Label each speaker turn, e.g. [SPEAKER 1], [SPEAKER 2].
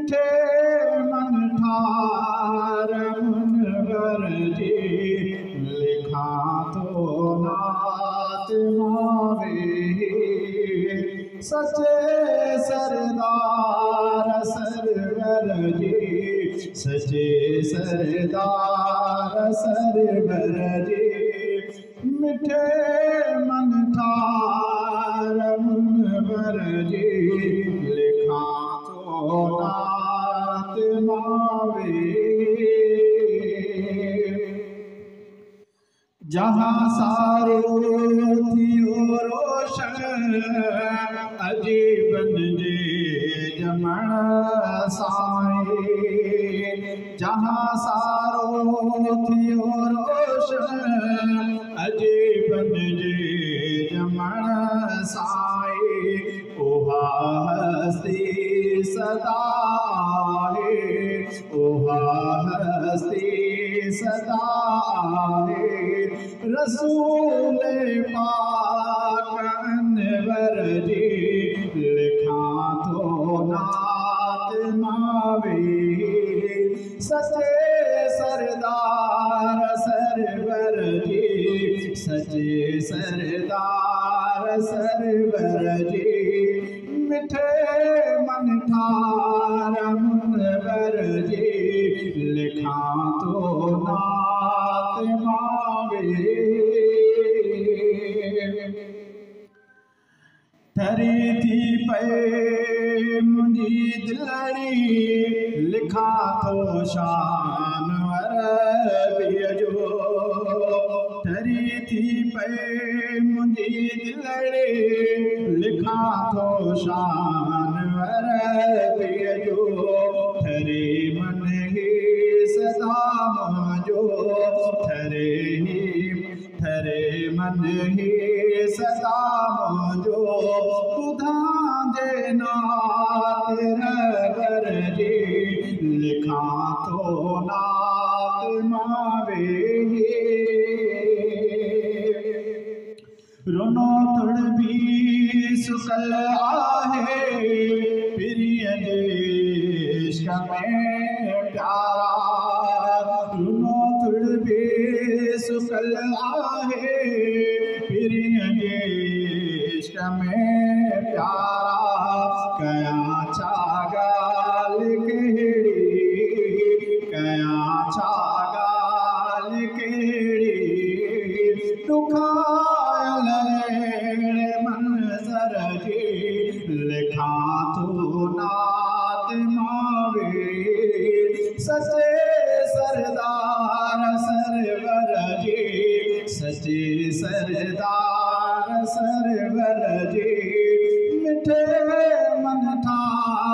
[SPEAKER 1] मिठे मन ठार मुनवर जी लिखा तो नात मावे सचे सरदार सरवर जी सचे सरदार सरवर जी मिठे मन ठार मुनवर जी लिखा तो नात मावे जहाँ सारो थियो रोशन अजीबन जे जमण साईं जहाँ सारो थियो रोशन अजीबन जे जमण साईं ओहा हस्ती सदा आहे ओहा हस्ती सदा आहे रसूल पाक अनवर जी लिखा तो नात मावे सचे सरदार सरवर जी सचे सरदार सरवर जी मिठे मन ठार मुनवर जी लिखा तो नात मावे ठरी थी पे मुंहिंजी दिलड़ी लिखा तो शान अरबीअ जो ठरी थी पे मुंहिंजी दिलड़ी लिखा तो शान अरबीअ जो ठरे मन ही सदा मुंहिंजो ठरे मन ही सदा मुंहिंजो ॿुधां जे नात रबर जी लिखा तो नात मावे रुनो तुड़ भी सुकल आहे पिरीअ जे इश्क में प्यारा रुनो तुड़ भी सुकल आहे पिरीअ जे इश्क में प्यारा कया छा ॻाल्हि कहिड़ी कया छा ॻाल्हि कहिड़ी दुखायल अहिड़े मंज़र जी लिखा तो नात मावे सचे सरदार सरवर जी सचे सरदार सरवर जी मिठे मन ठार